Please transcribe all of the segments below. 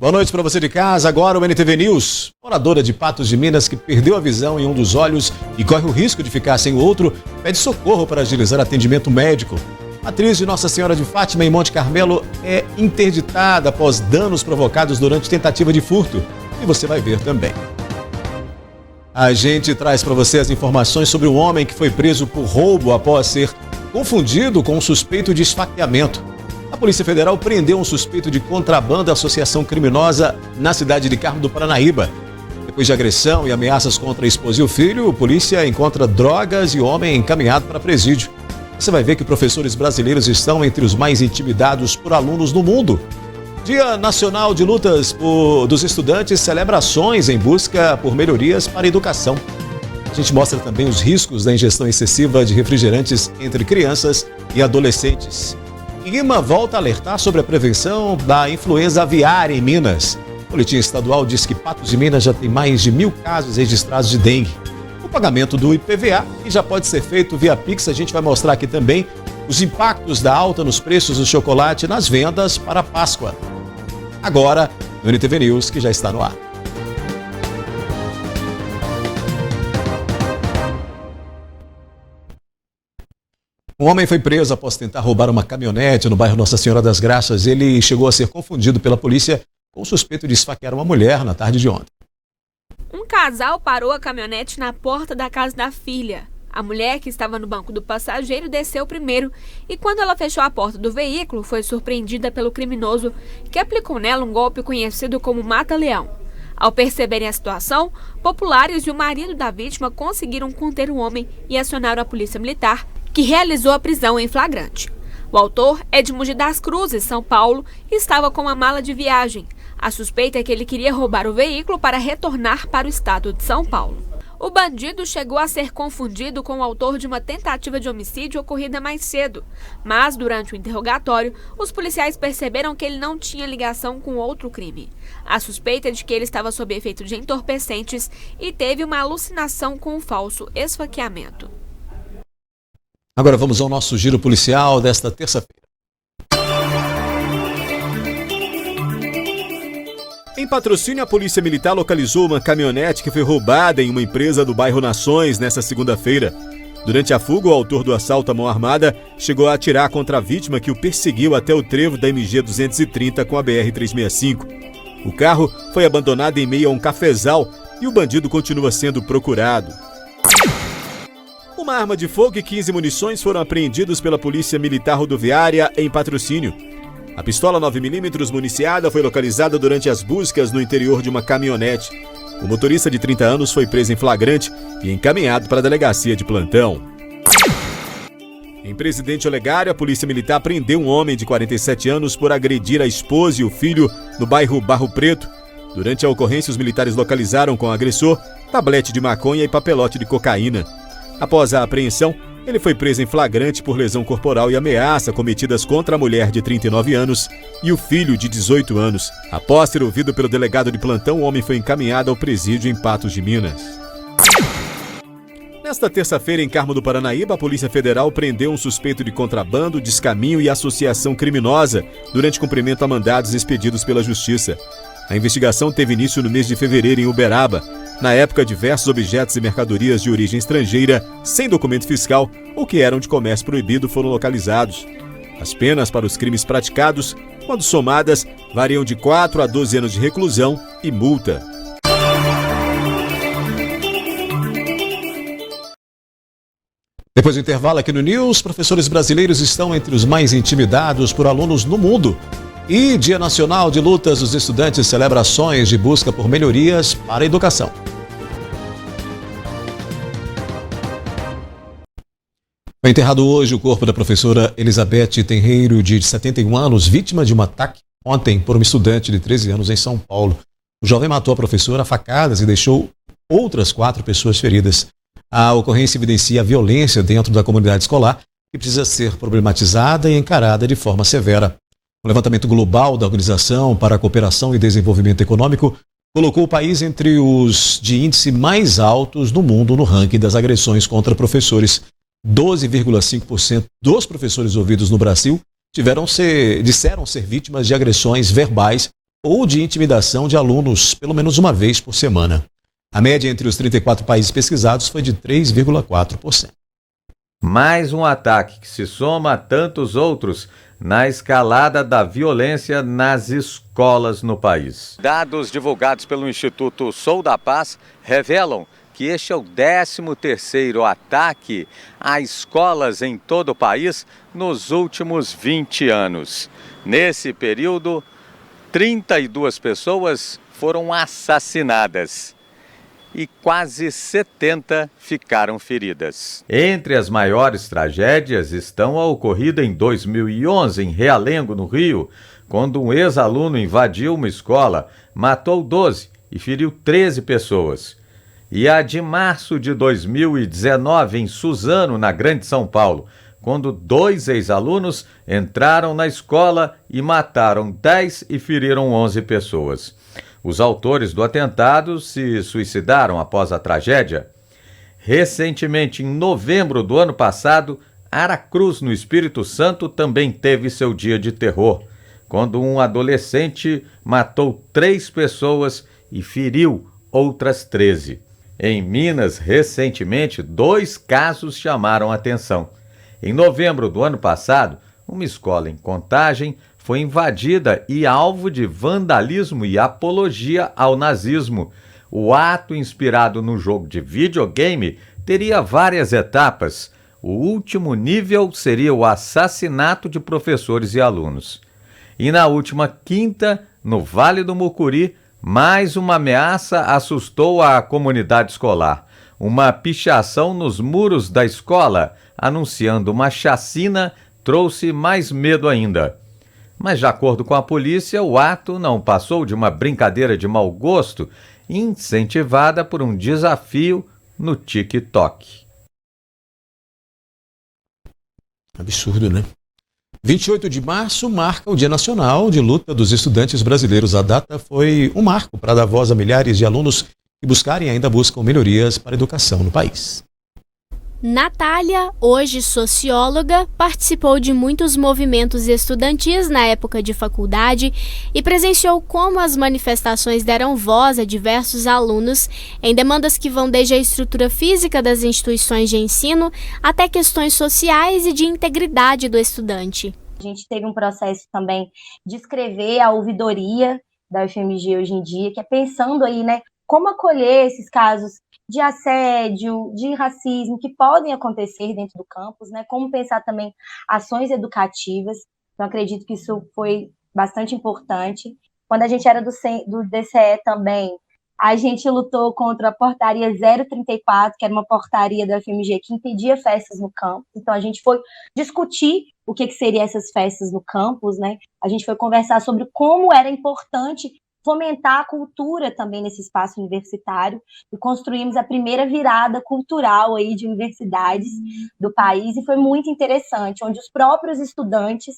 Boa noite para você de casa. Agora o NTV News. Moradora de Patos de Minas que perdeu a visão em um dos olhos e corre o risco de ficar sem o outro, pede socorro para agilizar atendimento médico. A atriz de Nossa Senhora de Fátima em Monte Carmelo é interditada após danos provocados durante tentativa de furto. E você vai ver também. A gente traz para você as informações sobre um homem que foi preso por roubo após ser confundido com um suspeito de esfaqueamento. A Polícia Federal prendeu um suspeito de contrabando e associação criminosa na cidade de Carmo do Paranaíba. Depois de agressão e ameaças contra a esposa e o filho, a polícia encontra drogas e o homem encaminhado para presídio. Você vai ver que professores brasileiros estão entre os mais intimidados por alunos no mundo. Dia Nacional de Lutas dos Estudantes celebra ações em busca por melhorias para a educação. A gente mostra também os riscos da ingestão excessiva de refrigerantes entre crianças e adolescentes. IMA volta a alertar sobre a prevenção da influenza aviária em Minas. O boletim estadual diz que Patos de Minas já tem mais de 1.000 casos registrados de dengue. O pagamento do IPVA, que já pode ser feito via Pix, a gente vai mostrar aqui também os impactos da alta nos preços do chocolate nas vendas para a Páscoa. Agora, no NTV News, que já está no ar. Um homem foi preso após tentar roubar uma caminhonete no bairro Nossa Senhora das Graças. Ele chegou a ser confundido pela polícia com o suspeito de esfaquear uma mulher na tarde de ontem. Um casal parou a caminhonete na porta da casa da filha. A mulher, que estava no banco do passageiro, desceu primeiro e, quando ela fechou a porta do veículo, foi surpreendida pelo criminoso, que aplicou nela um golpe conhecido como mata-leão. Ao perceberem a situação, populares e o marido da vítima conseguiram conter o homem e acionaram a polícia militar, que realizou a prisão em flagrante. O autor é de Mogi das Cruzes, São Paulo, e estava com uma mala de viagem. A suspeita é que ele queria roubar o veículo para retornar para o estado de São Paulo. O bandido chegou a ser confundido com o autor de uma tentativa de homicídio ocorrida mais cedo, mas durante o interrogatório, os policiais perceberam que ele não tinha ligação com outro crime. A suspeita é de que ele estava sob efeito de entorpecentes e teve uma alucinação com um falso esfaqueamento. Agora vamos ao nosso giro policial desta terça-feira. Em Patrocínio, a Polícia Militar localizou uma caminhonete que foi roubada em uma empresa do bairro Nações nesta segunda-feira. Durante a fuga, o autor do assalto à mão armada chegou a atirar contra a vítima, que o perseguiu até o trevo da MG 230 com a BR-365. O carro foi abandonado em meio a um cafezal e o bandido continua sendo procurado. Uma arma de fogo e 15 munições foram apreendidos pela Polícia Militar Rodoviária em Patrocínio. A pistola 9mm municiada foi localizada durante as buscas no interior de uma caminhonete. O motorista de 30 anos foi preso em flagrante e encaminhado para a delegacia de plantão. Em Presidente Olegário, a Polícia Militar prendeu um homem de 47 anos por agredir a esposa e o filho no bairro Barro Preto. Durante a ocorrência, os militares localizaram com o agressor tablete de maconha e papelote de cocaína. Após a apreensão, ele foi preso em flagrante por lesão corporal e ameaça cometidas contra a mulher de 39 anos e o filho de 18 anos. Após ser ouvido pelo delegado de plantão, o homem foi encaminhado ao presídio em Patos de Minas. Nesta terça-feira, em Carmo do Paranaíba, a Polícia Federal prendeu um suspeito de contrabando, descaminho e associação criminosa durante cumprimento a mandados expedidos pela Justiça. A investigação teve início no mês de fevereiro em Uberaba. Na época, diversos objetos e mercadorias de origem estrangeira, sem documento fiscal ou que eram de comércio proibido, foram localizados. As penas para os crimes praticados, quando somadas, variam de 4 a 12 anos de reclusão e multa. Depois do intervalo aqui no News, professores brasileiros estão entre os mais intimidados por alunos no mundo. E Dia Nacional de Lutas dos Estudantes celebra ações de busca por melhorias para a educação. Foi enterrado hoje o corpo da professora Elizabeth Tenreiro, de 71 anos, vítima de um ataque ontem por um estudante de 13 anos em São Paulo. O jovem matou a professora a facadas e deixou outras 4 pessoas feridas. A ocorrência evidencia a violência dentro da comunidade escolar, que precisa ser problematizada e encarada de forma severa. O levantamento global da Organização para a Cooperação e Desenvolvimento Econômico colocou o país entre os de índice mais altos no mundo no ranking das agressões contra professores. 12,5% dos professores ouvidos no Brasil disseram ser vítimas de agressões verbais ou de intimidação de alunos pelo menos uma vez por semana. A média entre os 34 países pesquisados foi de 3,4%. Mais um ataque que se soma a tantos outros na escalada da violência nas escolas no país. Dados divulgados pelo Instituto Sou da Paz revelam que este é o 13º ataque a escolas em todo o país nos últimos 20 anos. Nesse período, 32 pessoas foram assassinadas e quase 70 ficaram feridas. Entre as maiores tragédias estão a ocorrida em 2011 em Realengo, no Rio, quando um ex-aluno invadiu uma escola, matou 12 e feriu 13 pessoas. E a de março de 2019 em Suzano, na Grande São Paulo, quando 2 ex-alunos entraram na escola e mataram 10 e feriram 11 pessoas. Os autores do atentado se suicidaram após a tragédia. Recentemente, em novembro do ano passado, Aracruz, no Espírito Santo, também teve seu dia de terror, quando um adolescente matou 3 pessoas e feriu outras 13. Em Minas, recentemente, 2 casos chamaram a atenção. Em novembro do ano passado, uma escola em Contagem foi invadida e alvo de vandalismo e apologia ao nazismo. O ato, inspirado no jogo de videogame, teria várias etapas. O último nível seria o assassinato de professores e alunos. E na última quinta, no Vale do Mucuri, mais uma ameaça assustou a comunidade escolar. Uma pichação nos muros da escola, anunciando uma chacina, trouxe mais medo ainda. Mas, de acordo com a polícia, o ato não passou de uma brincadeira de mau gosto, incentivada por um desafio no TikTok. Absurdo, né? 28 de março marca o Dia Nacional de Luta dos Estudantes Brasileiros. A data foi um marco para dar voz a milhares de alunos que buscarem e ainda buscam melhorias para a educação no país. Natália, hoje socióloga, participou de muitos movimentos estudantis na época de faculdade e presenciou como as manifestações deram voz a diversos alunos em demandas que vão desde a estrutura física das instituições de ensino até questões sociais e de integridade do estudante. A gente teve um processo também de escrever a ouvidoria da UFMG hoje em dia, que é pensando aí, né, como acolher esses casos de assédio, de racismo que podem acontecer dentro do campus, né? Como pensar também ações educativas. Então, acredito que isso foi bastante importante. Quando a gente era do DCE também, a gente lutou contra a portaria 034, que era uma portaria da UFMG que impedia festas no campus. Então, a gente foi discutir o que seriam essas festas no campus, né? A gente foi conversar sobre como era importante fomentar a cultura também nesse espaço universitário e construímos a primeira virada cultural aí de universidades do país e foi muito interessante, onde os próprios estudantes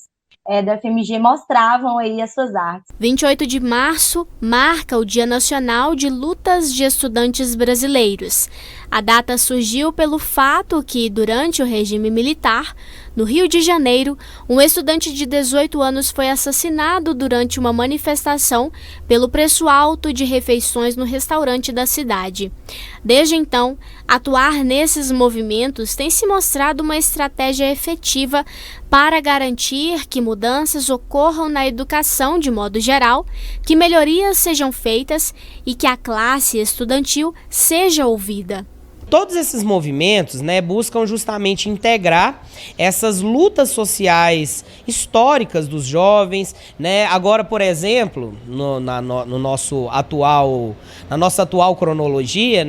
da UFMG mostravam aí as suas artes. 28 de março marca o Dia Nacional de Lutas de Estudantes Brasileiros. A data surgiu pelo fato que, durante o regime militar, no Rio de Janeiro, um estudante de 18 anos foi assassinado durante uma manifestação pelo preço alto de refeições no restaurante da cidade. Desde então, atuar nesses movimentos tem se mostrado uma estratégia efetiva para garantir que mudanças ocorram na educação de modo geral, que melhorias sejam feitas e que a classe estudantil seja ouvida. Todos esses movimentos, buscam justamente integrar essas lutas sociais históricas dos jovens, Agora, por exemplo, na nossa atual cronologia,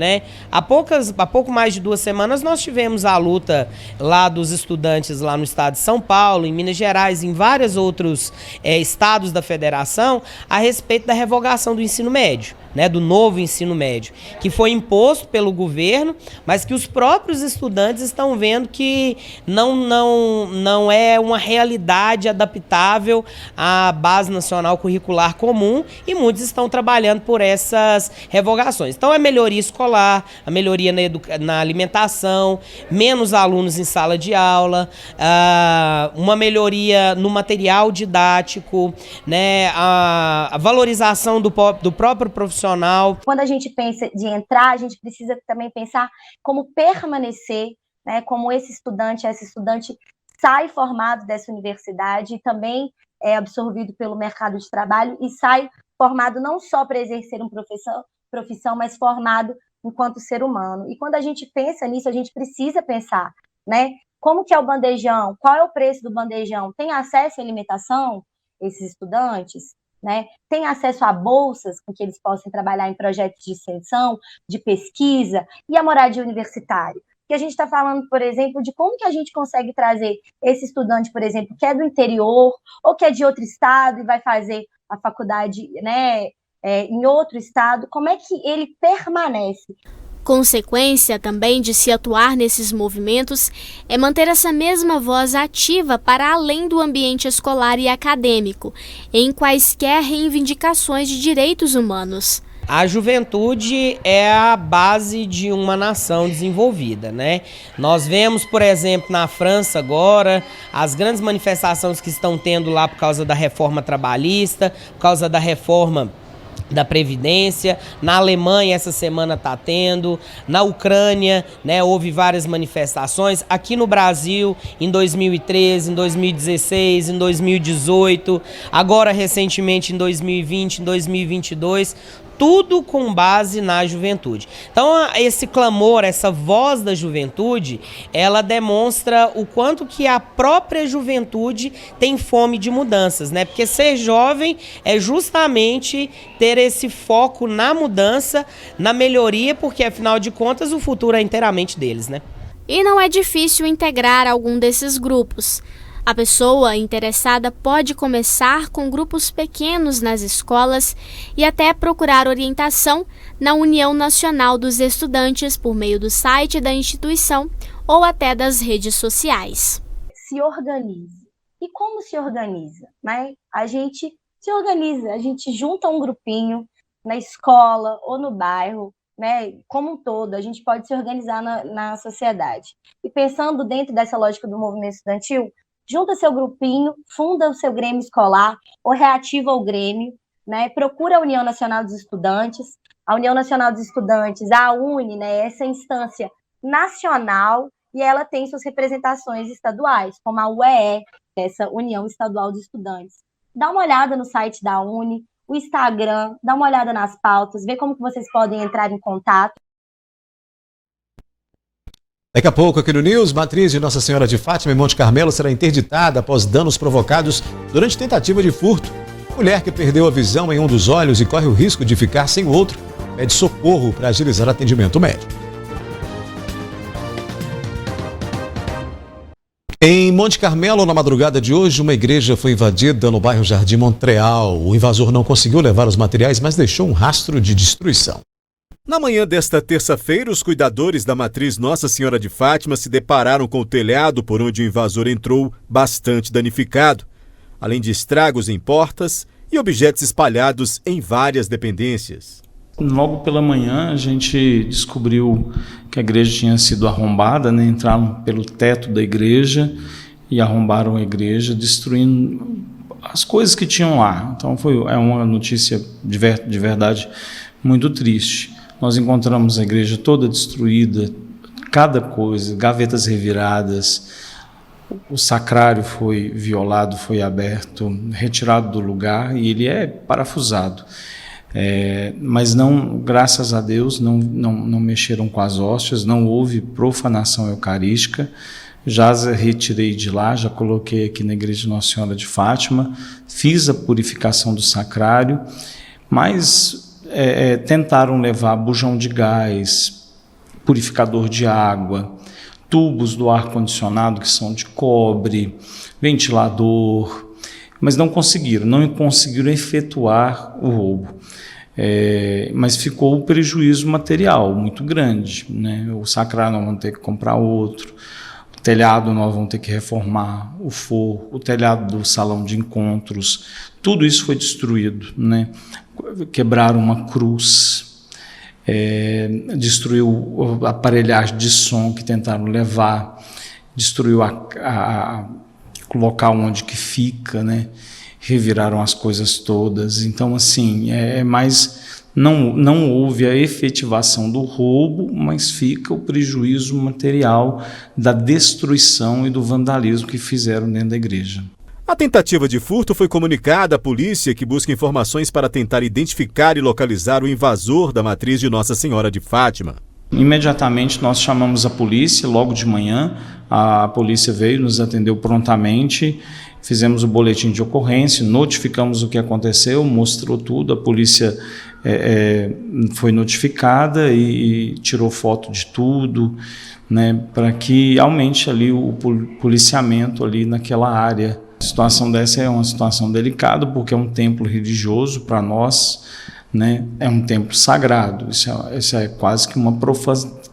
há pouco mais de 2 semanas nós tivemos a luta lá dos estudantes lá no estado de São Paulo, em Minas Gerais, em vários outros estados da federação, a respeito da revogação do ensino médio. né, do novo ensino médio, que foi imposto pelo governo, mas que os próprios estudantes estão vendo que não é uma realidade adaptável à Base Nacional Curricular Comum, e muitos estão trabalhando por essas revogações. Então, a melhoria escolar, a melhoria na alimentação, menos alunos em sala de aula, uma melhoria no material didático, né, a valorização do próprio profissional. Quando a gente pensa de entrar, a gente precisa também pensar como permanecer, né, como esse estudante sai formado dessa universidade e também é absorvido pelo mercado de trabalho e sai formado não só para exercer uma profissão, mas formado enquanto ser humano. E quando a gente pensa nisso, a gente precisa pensar, né, como que é o bandejão, qual é o preço do bandejão, tem acesso à alimentação, esses estudantes, né? Tem acesso a bolsas com que eles possam trabalhar em projetos de extensão, de pesquisa, e a moradia universitária. Que a gente está falando, por exemplo, de como que a gente consegue trazer esse estudante, por exemplo, que é do interior ou que é de outro estado e vai fazer a faculdade, né, em outro estado, como é que ele permanece? Consequência também de se atuar nesses movimentos é manter essa mesma voz ativa para além do ambiente escolar e acadêmico, em quaisquer reivindicações de direitos humanos. A juventude é a base de uma nação desenvolvida, né? Nós vemos, por exemplo, na França agora, as grandes manifestações que estão tendo lá por causa da reforma trabalhista, por causa da reforma da Previdência. Na Alemanha essa semana está tendo, na Ucrânia, né, houve várias manifestações, aqui no Brasil em 2013, em 2016, em 2018, agora recentemente em 2020, em 2022, tudo com base na juventude. Então, esse clamor, essa voz da juventude, ela demonstra o quanto que a própria juventude tem fome de mudanças, né? Porque ser jovem é justamente ter esse foco na mudança, na melhoria, porque, afinal de contas, o futuro é inteiramente deles, né? E não é difícil integrar algum desses grupos. A pessoa interessada pode começar com grupos pequenos nas escolas e até procurar orientação na União Nacional dos Estudantes por meio do site da instituição ou até das redes sociais. Se organize. E como se organiza? Né? A gente se organiza, a gente junta um grupinho na escola ou no bairro, né? Como um todo, a gente pode se organizar na sociedade. E pensando dentro dessa lógica do movimento estudantil, junta seu grupinho, funda o seu grêmio escolar ou reativa o grêmio, né? Procura a União Nacional dos Estudantes. A União Nacional dos Estudantes, a UNE, né? Essa instância nacional, e ela tem suas representações estaduais, como a UEE, essa União Estadual dos Estudantes. Dá uma olhada no site da UNE, o Instagram, dá uma olhada nas pautas, vê como que vocês podem entrar em contato. Daqui a pouco, aqui no News, matriz de Nossa Senhora de Fátima em Monte Carmelo será interditada após danos provocados durante tentativa de furto. Mulher que perdeu a visão em um dos olhos e corre o risco de ficar sem o outro pede socorro para agilizar atendimento médico. Em Monte Carmelo, na madrugada de hoje, uma igreja foi invadida no bairro Jardim Montreal. O invasor não conseguiu levar os materiais, mas deixou um rastro de destruição. Na manhã desta terça-feira, os cuidadores da matriz Nossa Senhora de Fátima se depararam com o telhado por onde o invasor entrou bastante danificado, além de estragos em portas e objetos espalhados em várias dependências. Logo pela manhã, a gente descobriu que a igreja tinha sido arrombada, né? Entraram pelo teto da igreja e arrombaram a igreja, destruindo as coisas que tinham lá. Então é uma notícia de verdade muito triste. Nós encontramos a igreja toda destruída, cada coisa, gavetas reviradas, o sacrário foi violado, foi aberto, retirado do lugar e ele é parafusado. Mas não, graças a Deus, não mexeram com as hóstias, não houve profanação eucarística. Já retirei de lá, já coloquei aqui na igreja de Nossa Senhora de Fátima, fiz a purificação do sacrário, mas tentaram levar bujão de gás, purificador de água, tubos do ar-condicionado que são de cobre, ventilador, mas não conseguiram efetuar o roubo. Mas ficou o prejuízo material muito grande, né? O sacrário nós vamos ter que comprar outro, o telhado nós vamos ter que reformar, o forro, o telhado do salão de encontros, tudo isso foi destruído, né? Quebraram uma cruz, destruiu a aparelhagem de som que tentaram levar, destruiu o local onde que fica, né? Reviraram as coisas todas. Então, assim, mas não houve a efetivação do roubo, mas fica o prejuízo material da destruição e do vandalismo que fizeram dentro da igreja. A tentativa de furto foi comunicada à polícia, que busca informações para tentar identificar e localizar o invasor da matriz de Nossa Senhora de Fátima. Imediatamente nós chamamos a polícia, logo de manhã, a polícia veio, nos atendeu prontamente, fizemos o boletim de ocorrência, notificamos o que aconteceu, mostrou tudo, a polícia foi notificada e tirou foto de tudo, né, para que aumente ali o policiamento ali naquela área. A situação dessa é uma situação delicada, porque é um templo religioso para nós, né? É um templo sagrado, isso é quase que uma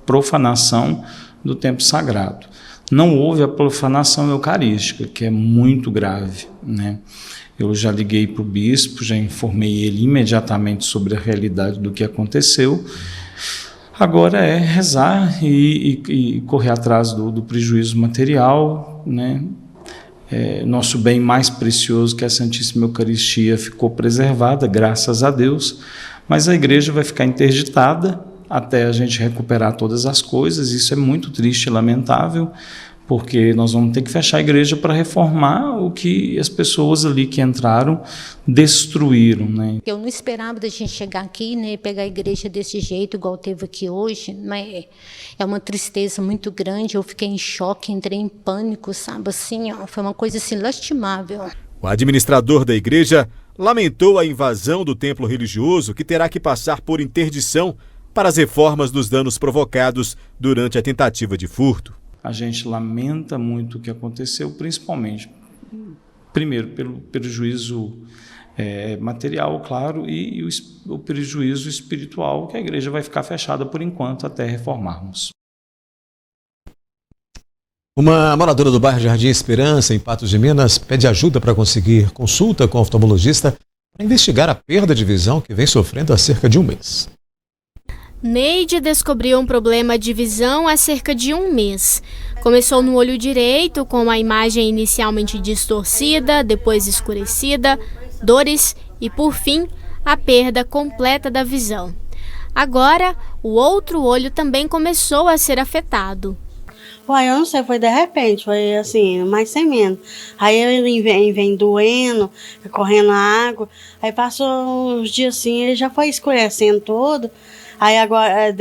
profanação do templo sagrado. Não houve a profanação eucarística, que é muito grave, né? Eu já liguei para o bispo, já informei ele imediatamente sobre a realidade do que aconteceu. Agora é rezar e correr atrás do prejuízo material, né? Nosso bem mais precioso, que é a Santíssima Eucaristia, ficou preservada, graças a Deus, mas a igreja vai ficar interditada até a gente recuperar todas as coisas. Isso é muito triste e lamentável, porque nós vamos ter que fechar a igreja para reformar o que as pessoas ali que entraram destruíram, né? Eu não esperava da gente chegar aqui, né, pegar a igreja desse jeito, igual teve aqui hoje, mas é uma tristeza muito grande. Eu fiquei em choque, entrei em pânico, sabe, assim, foi uma coisa assim lastimável. O administrador da igreja lamentou a invasão do templo religioso, que terá que passar por interdição para as reformas dos danos provocados durante a tentativa de furto. A gente lamenta muito o que aconteceu, principalmente, primeiro, pelo prejuízo material, claro, e o prejuízo espiritual, que a igreja vai ficar fechada por enquanto até reformarmos. Uma moradora do bairro Jardim Esperança, em Patos de Minas, pede ajuda para conseguir consulta com o oftalmologista para investigar a perda de visão que vem sofrendo há cerca de um mês. Neide descobriu um problema de visão há cerca de um mês. Começou no olho direito, com a imagem inicialmente distorcida, depois escurecida, dores e, por fim, a perda completa da visão. Agora, o outro olho também começou a ser afetado. Uai, eu não sei, foi de repente, foi assim, mais sem menos. Aí ele vem doendo, correndo a água, aí passou uns dias assim, ele já foi escurecendo todo. Aí agora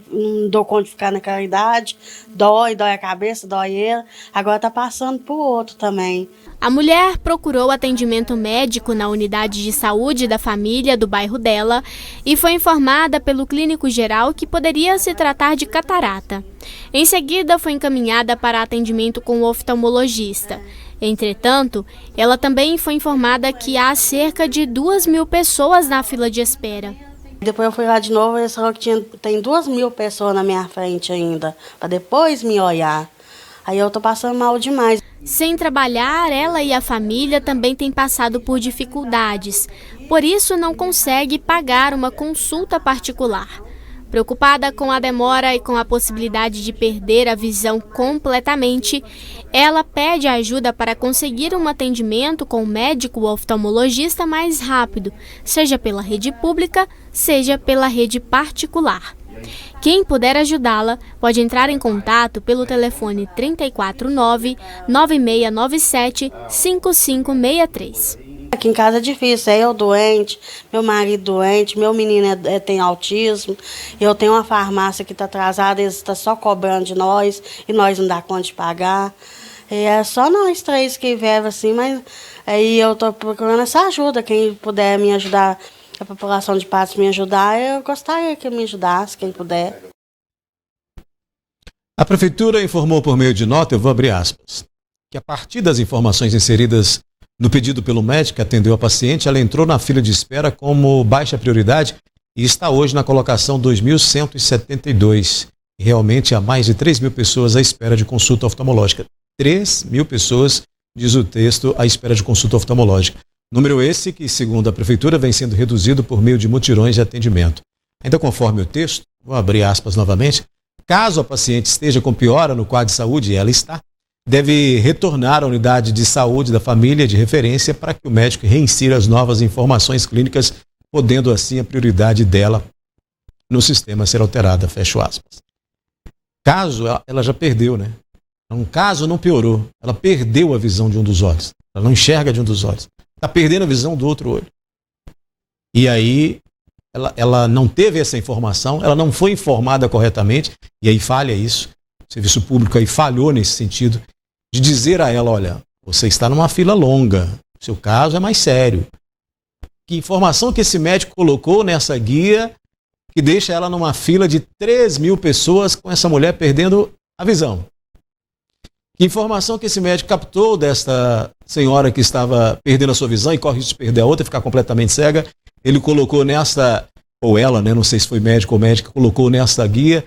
não dou conta de ficar naquela idade, dói a cabeça, dói ele. Agora tá passando pro outro também. A mulher procurou atendimento médico na unidade de saúde da família do bairro dela e foi informada pelo clínico geral que poderia se tratar de catarata. Em seguida, foi encaminhada para atendimento com o oftalmologista. Entretanto, ela também foi informada que há cerca de 2.000 pessoas na fila de espera. Depois eu fui lá de novo e falou que tem 2.000 pessoas na minha frente ainda, para depois me olhar. Aí eu tô passando mal demais. Sem trabalhar, ela e a família também têm passado por dificuldades. Por isso, não consegue pagar uma consulta particular. Preocupada com a demora e com a possibilidade de perder a visão completamente, ela pede ajuda para conseguir um atendimento com o médico oftalmologista mais rápido, seja pela rede pública, seja pela rede particular. Quem puder ajudá-la pode entrar em contato pelo telefone 349-9697-5563. Aqui em casa é difícil, é eu doente, meu marido doente, meu menino tem autismo, eu tenho uma farmácia que está atrasada, eles estão só cobrando de nós e nós não dá conta de pagar. É só nós três que vivemos assim, mas aí eu estou procurando essa ajuda, quem puder me ajudar, a população de Patos me ajudar, eu gostaria que me ajudasse, quem puder. A Prefeitura informou por meio de nota, eu vou abrir aspas, que a partir das informações inseridas No pedido pelo médico que atendeu a paciente, ela entrou na fila de espera como baixa prioridade e está hoje na colocação 2.172. Realmente há mais de 3.000 pessoas à espera de consulta oftalmológica. 3.000 pessoas, diz o texto, à espera de consulta oftalmológica. Número esse que, segundo a Prefeitura, vem sendo reduzido por meio de mutirões de atendimento. Ainda conforme o texto, vou abrir aspas novamente, caso a paciente esteja com piora no quadro de saúde, e ela está, deve retornar à unidade de saúde da família de referência para que o médico reinsira as novas informações clínicas, podendo assim a prioridade dela no sistema ser alterada, fecho aspas. Caso, ela já perdeu, né? Um caso não piorou, ela perdeu a visão de um dos olhos, ela não enxerga de um dos olhos, está perdendo a visão do outro olho. E aí, ela não teve essa informação, ela não foi informada corretamente, e aí falha isso. O serviço público aí falhou nesse sentido, de dizer a ela, olha, você está numa fila longa, o seu caso é mais sério. Que informação que esse médico colocou nessa guia que deixa ela numa fila de 3.000 pessoas com essa mulher perdendo a visão? Que informação que esse médico captou desta senhora que estava perdendo a sua visão e corre risco de perder a outra, ficar completamente cega? Ele colocou nessa, ou ela, né, não sei se foi médico ou médica, colocou nessa guia,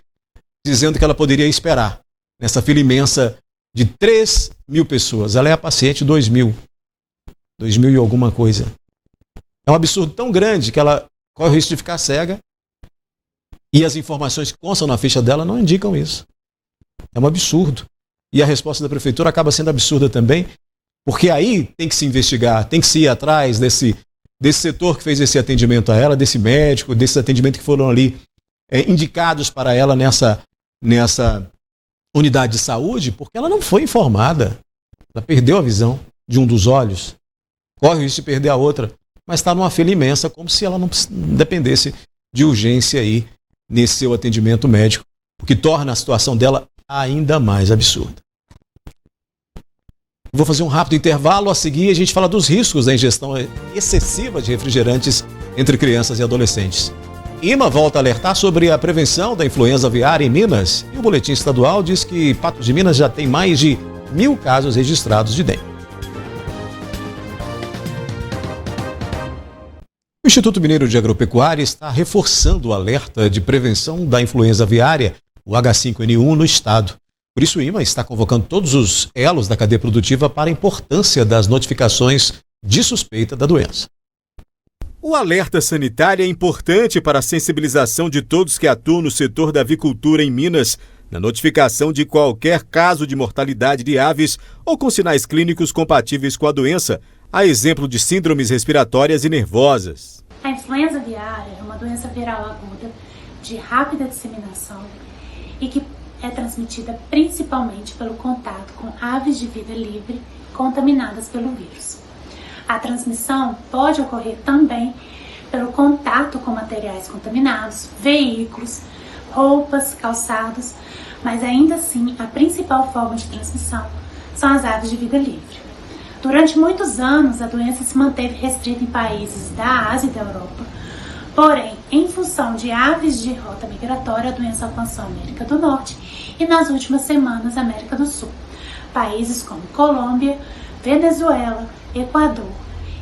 dizendo que ela poderia esperar nessa fila imensa de 3.000 pessoas. Ela é a paciente 2.000 e alguma coisa. É um absurdo tão grande que ela corre o risco de ficar cega e as informações que constam na ficha dela não indicam isso. É um absurdo. E a resposta da prefeitura acaba sendo absurda também, porque aí tem que se investigar, tem que se ir atrás desse setor que fez esse atendimento a ela, desse médico, desses atendimentos que foram ali indicados para ela nessa unidade de saúde, porque ela não foi informada. Ela perdeu a visão de um dos olhos, corre o risco de perder a outra, mas está numa fila imensa, como se ela não dependesse de urgência aí nesse seu atendimento médico, o que torna a situação dela ainda mais absurda. Vou fazer um rápido intervalo, a seguir a gente fala dos riscos da ingestão excessiva de refrigerantes entre crianças e adolescentes. IMA volta a alertar sobre a prevenção da influenza aviária em Minas e o boletim estadual diz que Patos de Minas já tem mais de 1.000 casos registrados de dengue. O Instituto Mineiro de Agropecuária está reforçando o alerta de prevenção da influenza aviária, o H5N1, no estado. Por isso o IMA está convocando todos os elos da cadeia produtiva para a importância das notificações de suspeita da doença. O alerta sanitário é importante para a sensibilização de todos que atuam no setor da avicultura em Minas, na notificação de qualquer caso de mortalidade de aves ou com sinais clínicos compatíveis com a doença, a exemplo de síndromes respiratórias e nervosas. A influenza aviária é uma doença viral aguda de rápida disseminação e que é transmitida principalmente pelo contato com aves de vida livre contaminadas pelo vírus. A transmissão pode ocorrer também pelo contato com materiais contaminados, veículos, roupas, calçados, mas ainda assim a principal forma de transmissão são as aves de vida livre. Durante muitos anos a doença se manteve restrita em países da Ásia e da Europa, porém, em função de aves de rota migratória, a doença alcançou a América do Norte e nas últimas semanas a América do Sul. Países como Colômbia, Venezuela, Equador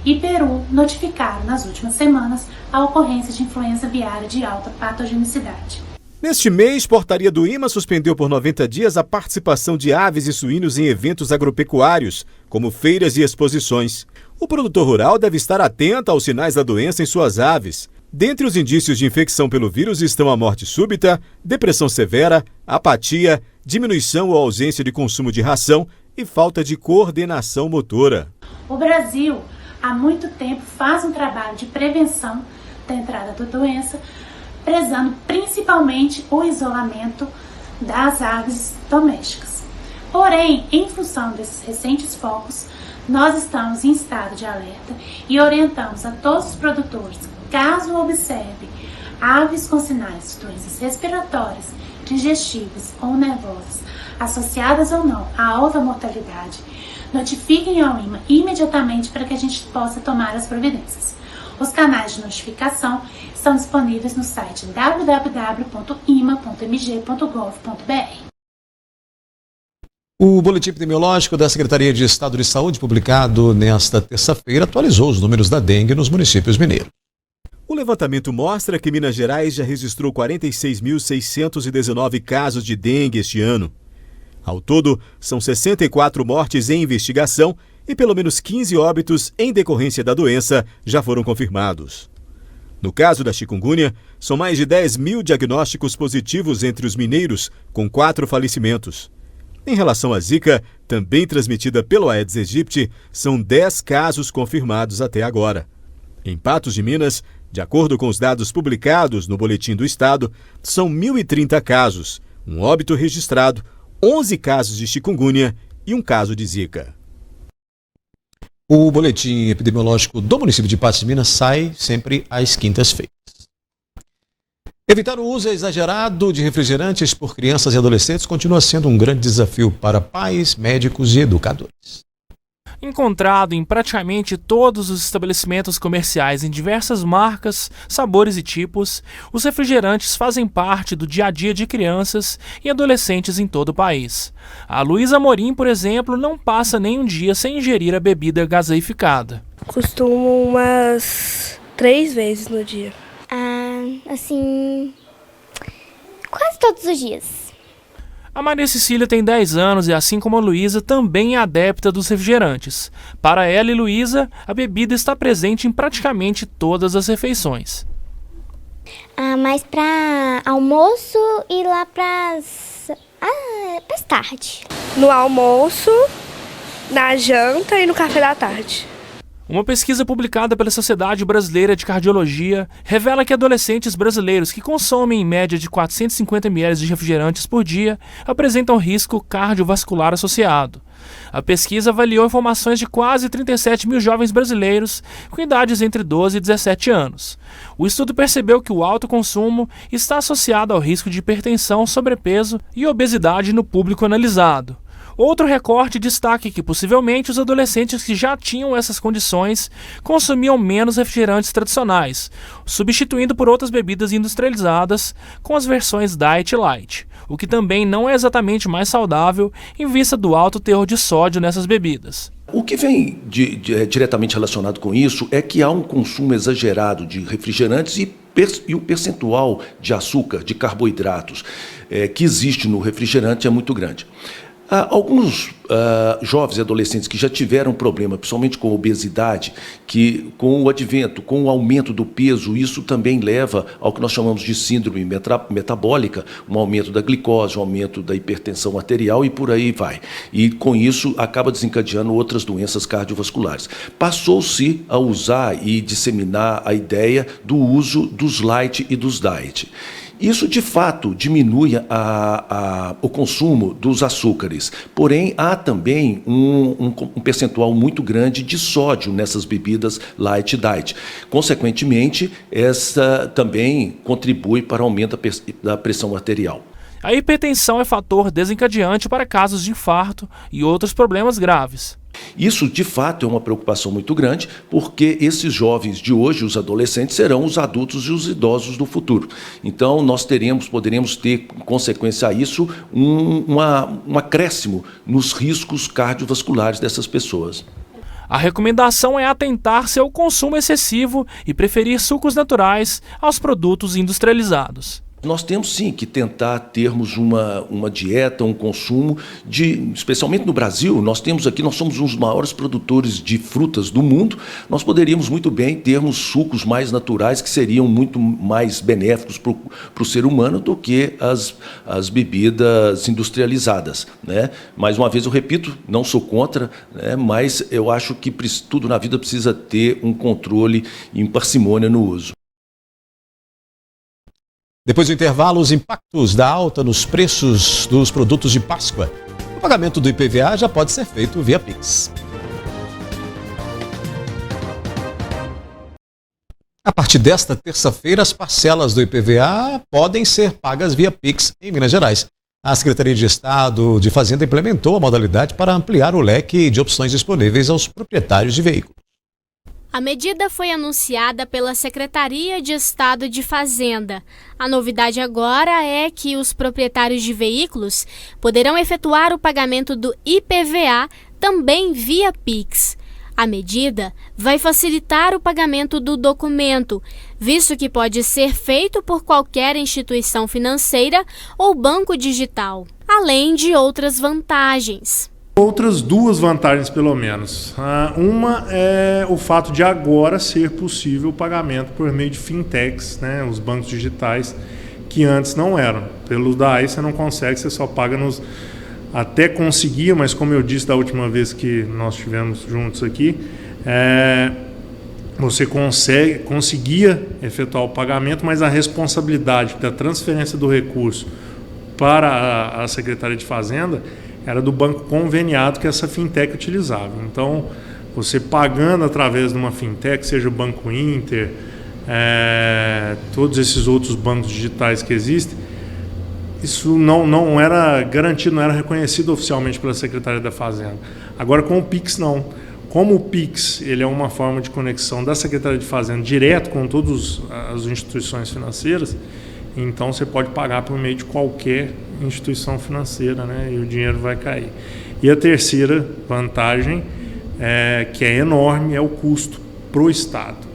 e Peru notificaram nas últimas semanas a ocorrência de influenza aviária de alta patogenicidade. Neste mês, Portaria do IMA suspendeu por 90 dias a participação de aves e suínos em eventos agropecuários, como feiras e exposições. O produtor rural deve estar atento aos sinais da doença em suas aves. Dentre os indícios de infecção pelo vírus estão a morte súbita, depressão severa, apatia, diminuição ou ausência de consumo de ração e falta de coordenação motora. O Brasil, há muito tempo, faz um trabalho de prevenção da entrada da doença, prezando principalmente o isolamento das aves domésticas. Porém, em função desses recentes focos, nós estamos em estado de alerta e orientamos a todos os produtores, caso observe aves com sinais de doenças respiratórias, digestivas ou nervosas, associadas ou não à alta mortalidade, notifiquem ao IMA imediatamente para que a gente possa tomar as providências. Os canais de notificação estão disponíveis no site www.ima.mg.gov.br. O boletim epidemiológico da Secretaria de Estado de Saúde, publicado nesta terça-feira, atualizou os números da dengue nos municípios mineiros. O levantamento mostra que Minas Gerais já registrou 46.619 casos de dengue este ano. Ao todo, são 64 mortes em investigação e pelo menos 15 óbitos em decorrência da doença já foram confirmados. No caso da chikungunya, são mais de 10 mil diagnósticos positivos entre os mineiros, com 4 falecimentos. Em relação à Zika, também transmitida pelo Aedes aegypti, são 10 casos confirmados até agora. Em Patos de Minas, de acordo com os dados publicados no Boletim do Estado, são 1.030 casos, um óbito registrado, 11 casos de chikungunya e um caso de Zika. O boletim epidemiológico do município de Patos de Minas sai sempre às quintas-feiras. Evitar o uso exagerado de refrigerantes por crianças e adolescentes continua sendo um grande desafio para pais, médicos e educadores. Encontrado em praticamente todos os estabelecimentos comerciais em diversas marcas, sabores e tipos, os refrigerantes fazem parte do dia a dia de crianças e adolescentes em todo o país. A Luísa Amorim, por exemplo, não passa nem um dia sem ingerir a bebida gaseificada. Costumo umas 3 vezes no dia. Assim, quase todos os dias. A Maria Cecília tem 10 anos e, assim como a Luísa, também é adepta dos refrigerantes. Para ela e Luísa, a bebida está presente em praticamente todas as refeições. Mas para almoço e lá para tarde. No almoço, na janta e no café da tarde. Uma pesquisa publicada pela Sociedade Brasileira de Cardiologia revela que adolescentes brasileiros que consomem em média de 450 ml de refrigerantes por dia apresentam risco cardiovascular associado. A pesquisa avaliou informações de quase 37 mil jovens brasileiros com idades entre 12 e 17 anos. O estudo percebeu que o alto consumo está associado ao risco de hipertensão, sobrepeso e obesidade no público analisado. Outro recorte destaca que possivelmente os adolescentes que já tinham essas condições consumiam menos refrigerantes tradicionais, substituindo por outras bebidas industrializadas com as versões Diet Light, o que também não é exatamente mais saudável em vista do alto teor de sódio nessas bebidas. O que vem diretamente relacionado com isso é que há um consumo exagerado de refrigerantes e o percentual de açúcar, de carboidratos que existe no refrigerante é muito grande. Alguns jovens e adolescentes que já tiveram problema, principalmente com obesidade, que com o advento, com o aumento do peso, isso também leva ao que nós chamamos de síndrome metabólica, um aumento da glicose, um aumento da hipertensão arterial e por aí vai. E com isso acaba desencadeando outras doenças cardiovasculares. Passou-se a usar e disseminar a ideia do uso dos light e dos diet. Isso, de fato, diminui o consumo dos açúcares, porém, há também um percentual muito grande de sódio nessas bebidas light e diet. Consequentemente, essa também contribui para o aumento da pressão arterial. A hipertensão é fator desencadeante para casos de infarto e outros problemas graves. Isso, de fato, é uma preocupação muito grande, porque esses jovens de hoje, os adolescentes, serão os adultos e os idosos do futuro. Então, nós poderemos ter, consequência a isso, um acréscimo nos riscos cardiovasculares dessas pessoas. A recomendação é atentar-se ao consumo excessivo e preferir sucos naturais aos produtos industrializados. Nós temos sim que tentar termos uma dieta, um consumo especialmente no Brasil, nós somos um dos maiores produtores de frutas do mundo, nós poderíamos muito bem termos sucos mais naturais que seriam muito mais benéficos para o ser humano do que as bebidas industrializadas, né? Mais uma vez eu repito, não sou contra, né? Mas eu acho que tudo na vida precisa ter um controle e parcimônia no uso. Depois do intervalo, os impactos da alta nos preços dos produtos de Páscoa. O pagamento do IPVA já pode ser feito via Pix. A partir desta terça-feira, as parcelas do IPVA podem ser pagas via Pix em Minas Gerais. A Secretaria de Estado de Fazenda implementou a modalidade para ampliar o leque de opções disponíveis aos proprietários de veículos. A medida foi anunciada pela Secretaria de Estado de Fazenda. A novidade agora é que os proprietários de veículos poderão efetuar o pagamento do IPVA também via Pix. A medida vai facilitar o pagamento do documento, visto que pode ser feito por qualquer instituição financeira ou banco digital, além de outras vantagens. Outras duas vantagens, pelo menos. Uma é o fato de agora ser possível o pagamento por meio de fintechs, né, os bancos digitais, que antes não eram. Pelo DAI você não consegue, você só paga nos... Até conseguia, mas como eu disse da última vez que nós estivemos juntos aqui, você conseguia efetuar o pagamento, mas a responsabilidade da transferência do recurso para a Secretaria de Fazenda era do banco conveniado que essa fintech utilizava. Então, você pagando através de uma fintech, seja o Banco Inter, todos esses outros bancos digitais que existem, isso não era garantido, não era reconhecido oficialmente pela Secretaria da Fazenda. Agora, com o Pix, não. Como o Pix ele é uma forma de conexão da Secretaria de Fazenda direto com todas as instituições financeiras, então você pode pagar por meio de qualquer instituição financeira, né? E o dinheiro vai cair. E a terceira vantagem, que é enorme, é o custo para o Estado.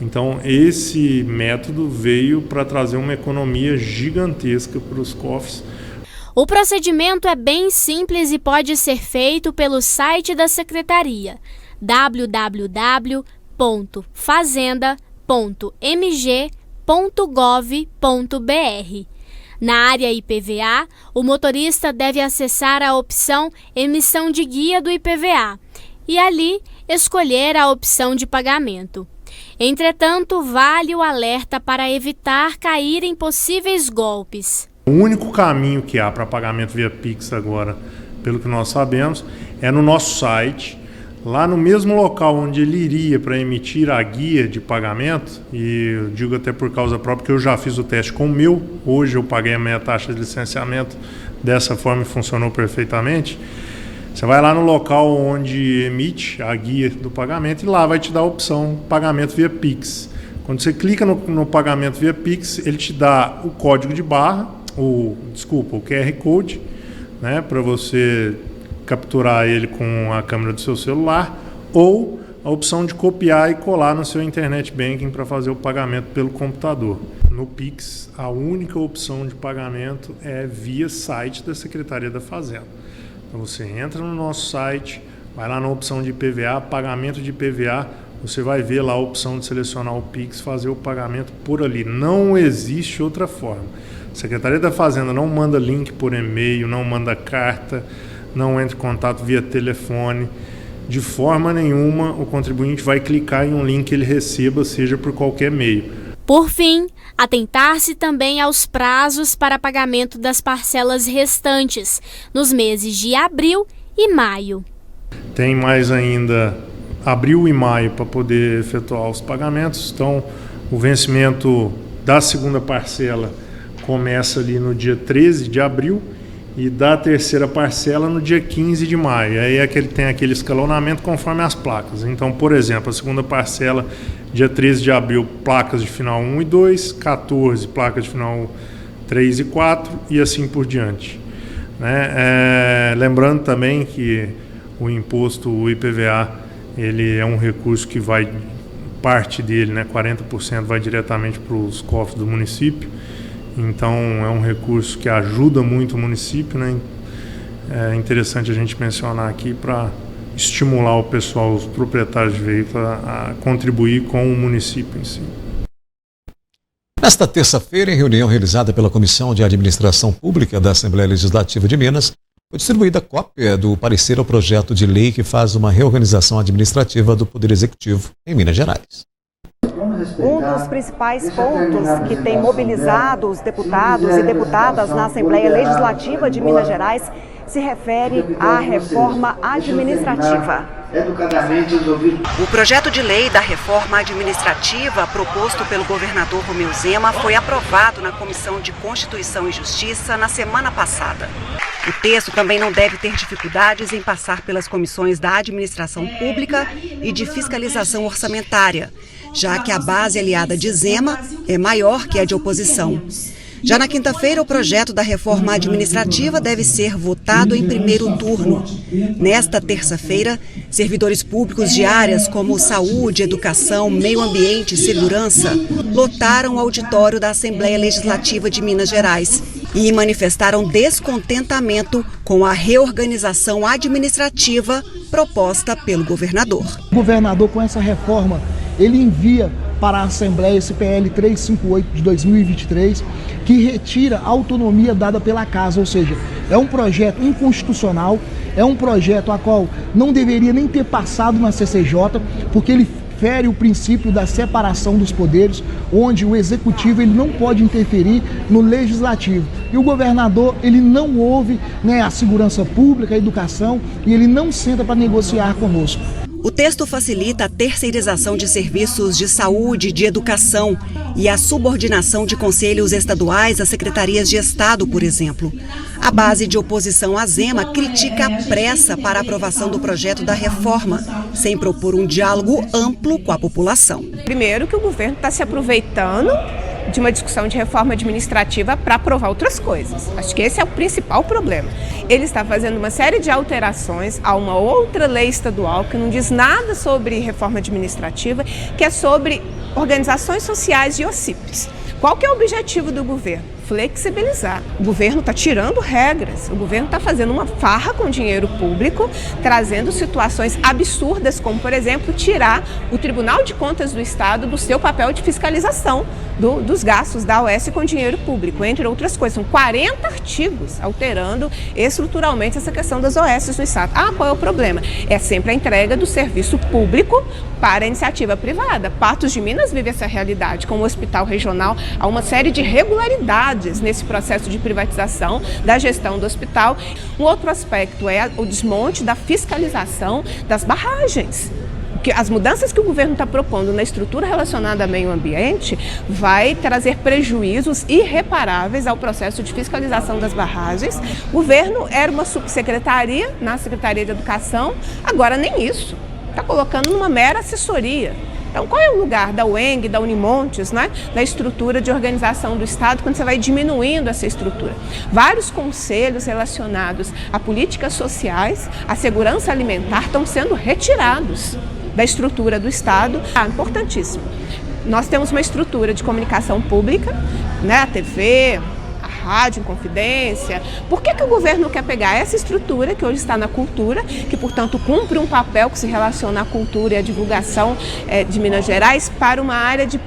Então, esse método veio para trazer uma economia gigantesca para os cofres. O procedimento é bem simples e pode ser feito pelo site da Secretaria, www.fazenda.mg.gov.br. Na área IPVA, o motorista deve acessar a opção Emissão de Guia do IPVA e ali escolher a opção de pagamento. Entretanto, vale o alerta para evitar cair em possíveis golpes. O único caminho que há para pagamento via Pix agora, pelo que nós sabemos, é no nosso site, lá no mesmo local onde ele iria para emitir a guia de pagamento, e eu digo até por causa própria que eu já fiz o teste com o meu, hoje eu paguei a minha taxa de licenciamento dessa forma e funcionou perfeitamente. Você vai lá no local onde emite a guia do pagamento e lá vai te dar a opção pagamento via Pix. Quando você clica no pagamento via Pix, ele te dá o código de barra, o QR Code, né, para você capturar ele com a câmera do seu celular, ou a opção de copiar e colar no seu internet banking para fazer o pagamento pelo computador. No Pix, a única opção de pagamento é via site da Secretaria da Fazenda. Então você entra no nosso site, vai lá na opção de IPVA, pagamento de IPVA, você vai ver lá a opção de selecionar o Pix, fazer o pagamento por ali. Não existe outra forma. A Secretaria da Fazenda não manda link por e-mail, não manda carta, não entra em contato via telefone. De forma nenhuma o contribuinte vai clicar em um link que ele receba, seja por qualquer meio. Por fim, atentar-se também aos prazos para pagamento das parcelas restantes, nos meses de abril e maio. Tem mais ainda abril e maio para poder efetuar os pagamentos. Então, o vencimento da segunda parcela começa ali no dia 13 de abril e da terceira parcela no dia 15 de maio. Aí tem aquele escalonamento conforme as placas. Então, por exemplo, a segunda parcela, dia 13 de abril, placas de final 1 e 2, 14, placas de final 3 e 4 e assim por diante. Né? Lembrando também que o imposto, o IPVA, ele é um recurso que vai, parte dele, né, 40% vai diretamente para os cofres do município. Então é um recurso que ajuda muito o município, né? É interessante a gente mencionar aqui para estimular o pessoal, os proprietários de veículos, a contribuir com o município em si. Nesta terça-feira, em reunião realizada pela Comissão de Administração Pública da Assembleia Legislativa de Minas, foi distribuída cópia do parecer ao projeto de lei que faz uma reorganização administrativa do Poder Executivo em Minas Gerais. Um dos principais pontos que tem mobilizado os deputados e deputadas na Assembleia Legislativa de Minas Gerais se refere à reforma administrativa. educadamente resolvido. O projeto de lei da reforma administrativa proposto pelo governador Romeu Zema foi aprovado na Comissão de Constituição e Justiça na semana passada. O texto também não deve ter dificuldades em passar pelas comissões da Administração Pública e de Fiscalização Orçamentária, já que a base aliada de Zema é maior que a de oposição. Já na quinta-feira, o projeto da reforma administrativa deve ser votado em primeiro turno. Nesta terça-feira, servidores públicos de áreas como saúde, educação, meio ambiente e segurança lotaram o auditório da Assembleia Legislativa de Minas Gerais e manifestaram descontentamento com a reorganização administrativa proposta pelo governador. O governador, com essa reforma, ele envia para a Assembleia esse PL 358 de 2023, que retira a autonomia dada pela Casa, ou seja, é um projeto inconstitucional, é um projeto a qual não deveria nem ter passado na CCJ, porque ele fere o princípio da separação dos poderes, onde o executivo ele não pode interferir no legislativo. E o governador ele não ouve, a segurança pública, a educação, e ele não senta para negociar conosco. O texto facilita a terceirização de serviços de saúde e de educação e a subordinação de conselhos estaduais às secretarias de Estado, por exemplo. A base de oposição à Zema critica a pressa para a aprovação do projeto da reforma, sem propor um diálogo amplo com a população. Primeiro que o governo está se aproveitando de uma discussão de reforma administrativa para aprovar outras coisas. Acho que esse é o principal problema. Ele está fazendo uma série de alterações a uma outra lei estadual que não diz nada sobre reforma administrativa, que é sobre organizações sociais e OCIPs. Qual que é o objetivo do governo? Flexibilizar. O governo está tirando regras, o governo está fazendo uma farra com dinheiro público, trazendo situações absurdas, como, por exemplo, tirar o Tribunal de Contas do Estado do seu papel de fiscalização dos gastos da OAS com dinheiro público, entre outras coisas. São 40 artigos alterando estruturalmente essa questão das OAS no Estado. Qual é o problema? É sempre a entrega do serviço público para a iniciativa privada. Patos de Minas vive essa realidade. Com o hospital regional, há uma série de irregularidades nesse processo de privatização da gestão do hospital. Um outro aspecto é o desmonte da fiscalização das barragens. As mudanças que o governo está propondo na estrutura relacionada ao meio ambiente vai trazer prejuízos irreparáveis ao processo de fiscalização das barragens. O governo era uma subsecretaria na Secretaria de Educação, agora nem isso. Está colocando numa mera assessoria. Então, qual é o lugar da UENG, da Unimontes, na estrutura de organização do Estado, quando você vai diminuindo essa estrutura? Vários conselhos relacionados a políticas sociais, a segurança alimentar, estão sendo retirados da estrutura do Estado. Importantíssimo. Nós temos uma estrutura de comunicação pública, a TV, a rádio em confidência. Por que o governo quer pegar essa estrutura que hoje está na cultura, que, portanto, cumpre um papel que se relaciona à cultura e à divulgação de Minas Gerais, para uma área de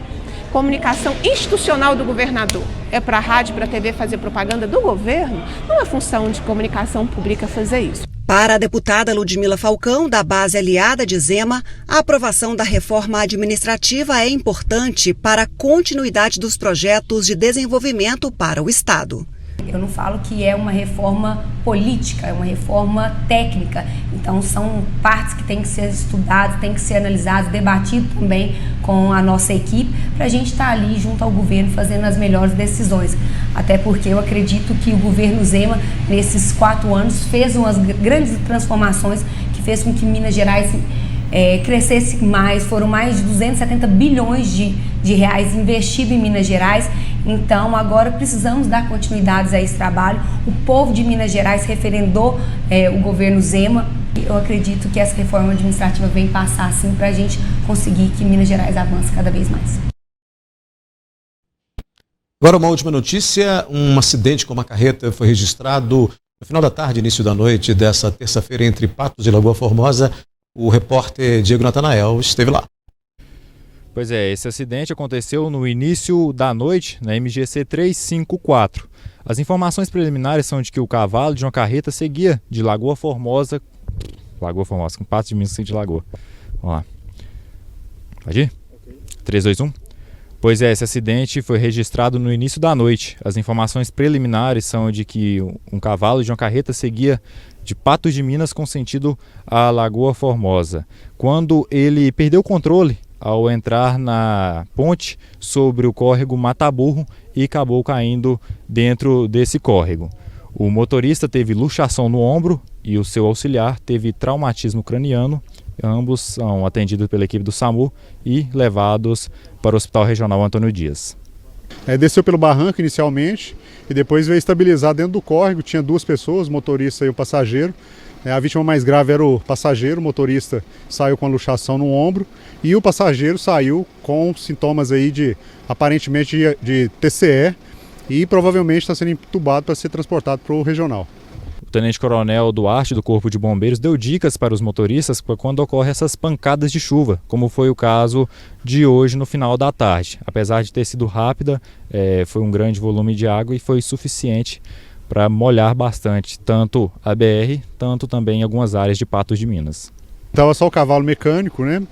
comunicação institucional do governador? É para a rádio, para a TV fazer propaganda do governo? Não é função de comunicação pública fazer isso. Para a deputada Ludmila Falcão, da base aliada de Zema, a aprovação da reforma administrativa é importante para a continuidade dos projetos de desenvolvimento para o Estado. Eu não falo que é uma reforma política, é uma reforma técnica. Então são partes que têm que ser estudadas, têm que ser analisadas, debatidas também com a nossa equipe, para a gente estar ali junto ao governo fazendo as melhores decisões. Até porque eu acredito que o governo Zema, nesses 4 anos, fez umas grandes transformações que fez com que Minas Gerais crescesse mais. Foram mais de 270 bilhões de reais investidos em Minas Gerais. Então, agora precisamos dar continuidade a esse trabalho. O povo de Minas Gerais referendou o governo Zema. Eu acredito que essa reforma administrativa vem passar assim para a gente conseguir que Minas Gerais avance cada vez mais. Agora uma última notícia, um acidente com uma carreta foi registrado no final da tarde, início da noite dessa terça-feira entre Patos e Lagoa Formosa. O repórter Diego Natanael esteve lá. Pois é, esse acidente aconteceu no início da noite na MGC 354. As informações preliminares são de que o cavalo de uma carreta seguia de Lagoa Formosa, com Patos de Minas de Lagoa. Vamos lá. Pode ir? 3, 2, 1. Pois é, esse acidente foi registrado no início da noite. As informações preliminares são de que um cavalo de uma carreta seguia de Patos de Minas com sentido à Lagoa Formosa. Quando ele perdeu o controle ao entrar na ponte sobre o córrego Mataburro e acabou caindo dentro desse córrego. O motorista teve luxação no ombro e o seu auxiliar teve traumatismo craniano. Ambos são atendidos pela equipe do SAMU e levados para o Hospital Regional Antônio Dias. Desceu pelo barranco inicialmente e depois veio estabilizar dentro do córrego. Tinha 2 pessoas, o motorista e o passageiro. A vítima mais grave era o passageiro, o motorista saiu com a luxação no ombro e o passageiro saiu com sintomas aí aparentemente de TCE e provavelmente está sendo entubado para ser transportado para o regional. O tenente-coronel Duarte, do Corpo de Bombeiros, deu dicas para os motoristas para quando ocorrem essas pancadas de chuva, como foi o caso de hoje no final da tarde. Apesar de ter sido rápida, foi um grande volume de água e foi suficiente para molhar bastante, tanto a BR, tanto também em algumas áreas de Patos de Minas. Estava só o cavalo mecânico, né?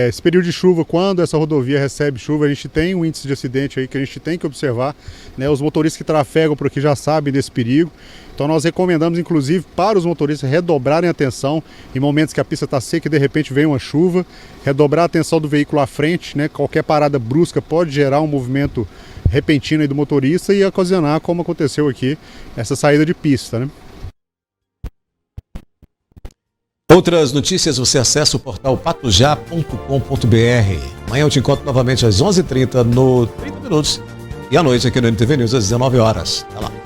Esse período de chuva, quando essa rodovia recebe chuva, a gente tem um índice de acidente aí que a gente tem que observar, né? Os motoristas que trafegam por aqui já sabem desse perigo. Então nós recomendamos, inclusive, para os motoristas redobrarem a atenção em momentos que a pista está seca e de repente vem uma chuva, redobrar a atenção do veículo à frente, né? Qualquer parada brusca pode gerar um movimento repentino aí do motorista e ocasionar, como aconteceu aqui, essa saída de pista, né? Outras notícias você acessa o portal patujá.com.br. Amanhã eu te encontro novamente às 11h30 no 30 Minutos e à noite aqui no NTV News às 19 horas. Até lá.